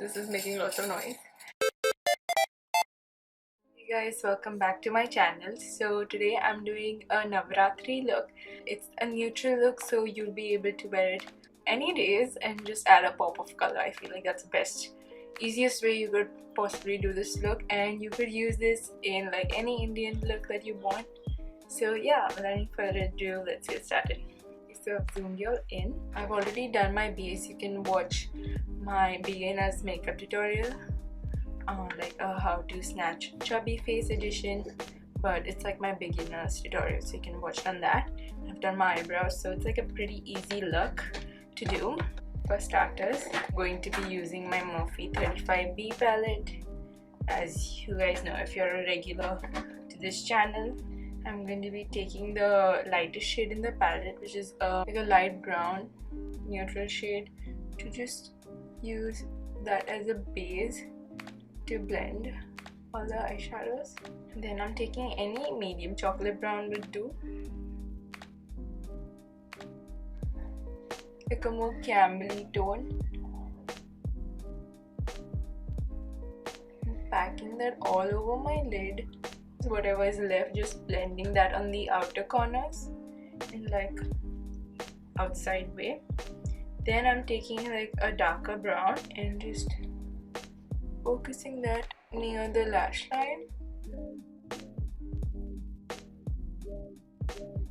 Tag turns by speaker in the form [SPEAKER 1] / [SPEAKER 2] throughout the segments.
[SPEAKER 1] This is making lots of noise. Hey guys, welcome back to my channel. So today I'm doing a Navratri look. It's a neutral look, so you'll be able to wear it any days and just add a pop of color. I feel like that's the best, easiest way you could possibly do this look, and you could use this in like any Indian look that you want. So yeah, without any further ado, let's get started. So I've zoomed you in. I've already done my base. You can watch my beginner's makeup tutorial like how to snatch chubby face edition, but it's like my beginner's tutorial, so you can watch on that. I've done my eyebrows, so it's like a pretty easy look to do. For starters, I'm going to be using my Morphe 35B palette. As you guys know, if you're a regular to this channel, I'm going to be taking the lightest shade in the palette, which is like a light brown neutral shade, to just use that as a base to blend all the eyeshadows. Then I'm taking any medium chocolate brown would do, like a more camely tone. I'm packing that all over my lid. Whatever is left, just blending that on the outer corners in like outside way. Then I'm taking like a darker brown and just focusing that near the lash line.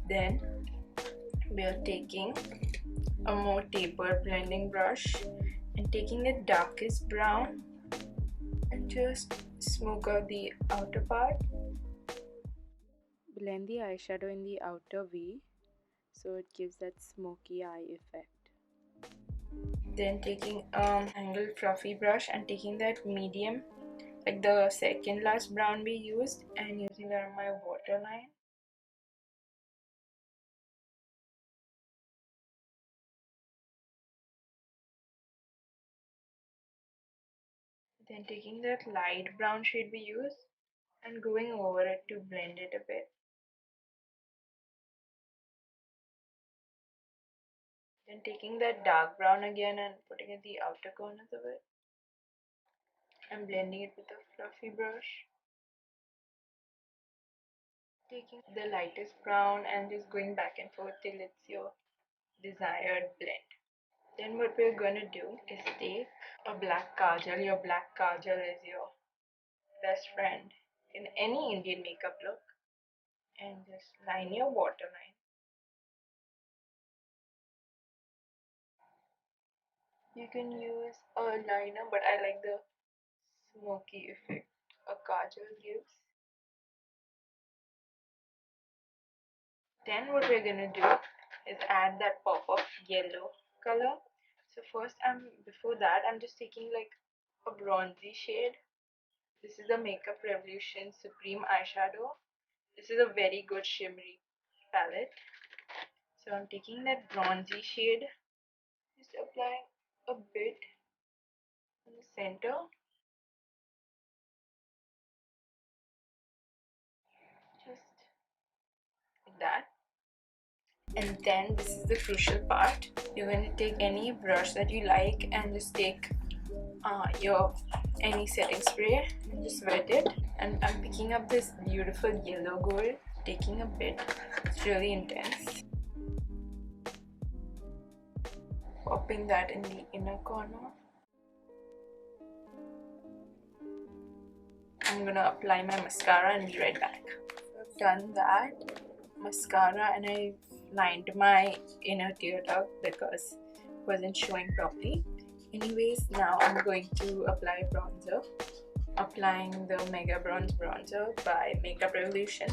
[SPEAKER 1] Then we are taking a more tapered blending brush and taking the darkest brown and just smoke out the outer part. Blend the eyeshadow in the outer V so it gives that smoky eye effect. Then taking angled fluffy brush and taking that medium, like the second last brown we used, and using that on my waterline. Then taking that light brown shade we used and going over it to blend it a bit. Then taking that dark brown again and putting it in the outer corners of it and blending it with a fluffy brush. Taking the lightest brown and just going back and forth till it's your desired blend. Then what we're gonna do is take a black kajal. Your black kajal is your best friend in any Indian makeup look, and just line your waterline. You can use a liner, but I like the smoky effect a kajal gives. Then what we're gonna do is add that pop of yellow color. So first, before that I'm just taking like a bronzy shade. This is the Makeup Revolution Supreme eyeshadow. This is a very good shimmery palette. So I'm taking that bronzy shade, just applying a bit in the center. Just like that. And then this is the crucial part. You're going to take any brush that you like and just take your any setting spray and just wet it. And I'm picking up this beautiful yellow gold, taking a bit. It's really intense. Popping that in the inner corner. I'm gonna apply my mascara and be right back. I've done that mascara and I lined my inner tear duct because it wasn't showing properly. Anyways, now I'm going to apply bronzer. Applying the Mega Bronze Bronzer by Makeup Revolution.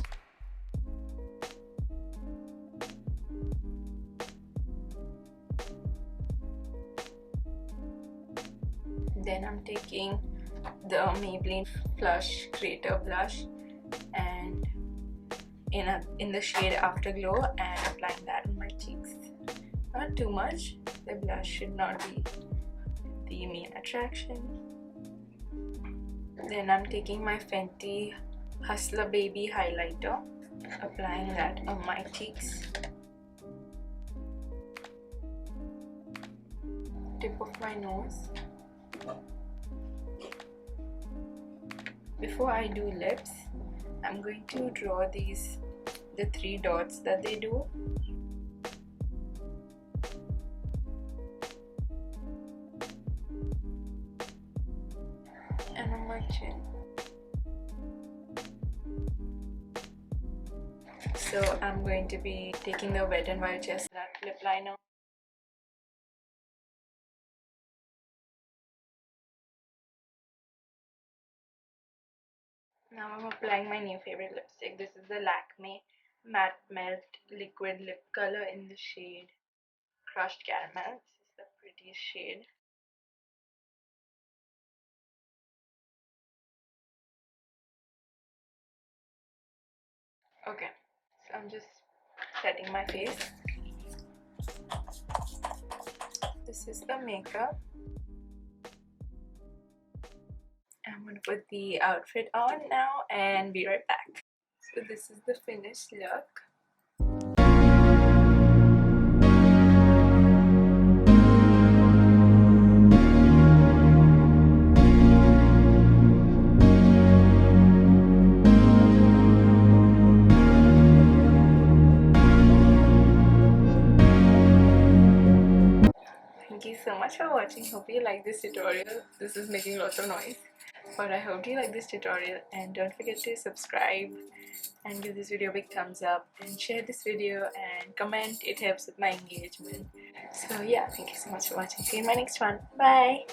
[SPEAKER 1] Then I'm taking the Maybelline Flush Creator Blush and in the shade Afterglow and applying that on my cheeks. Not too much. The blush should not be the main attraction. Then I'm taking my Fenty Hustler Baby highlighter, applying that on my cheeks. Tip of my nose. Before I do lips, I'm going to draw the 3 dots that they do. And on my chin. So I'm going to be taking the Wet n Wild Chestnut lip liner. Now I'm applying my new favorite lipstick. This is the Lakme Matte Melt Liquid Lip Color in the shade Crushed Caramel. This is the prettiest shade. Okay, so I'm just setting my face. This is the makeup. I'm going to put the outfit on now and be right back. So this is the finished look. Thank you so much for watching. Hope you like this tutorial. This is making lots of noise, but I hope you like this tutorial, and don't forget to subscribe and give this video a big thumbs up and share this video and comment. It helps with my engagement. So yeah, thank you so much for watching. See you in my next one. Bye.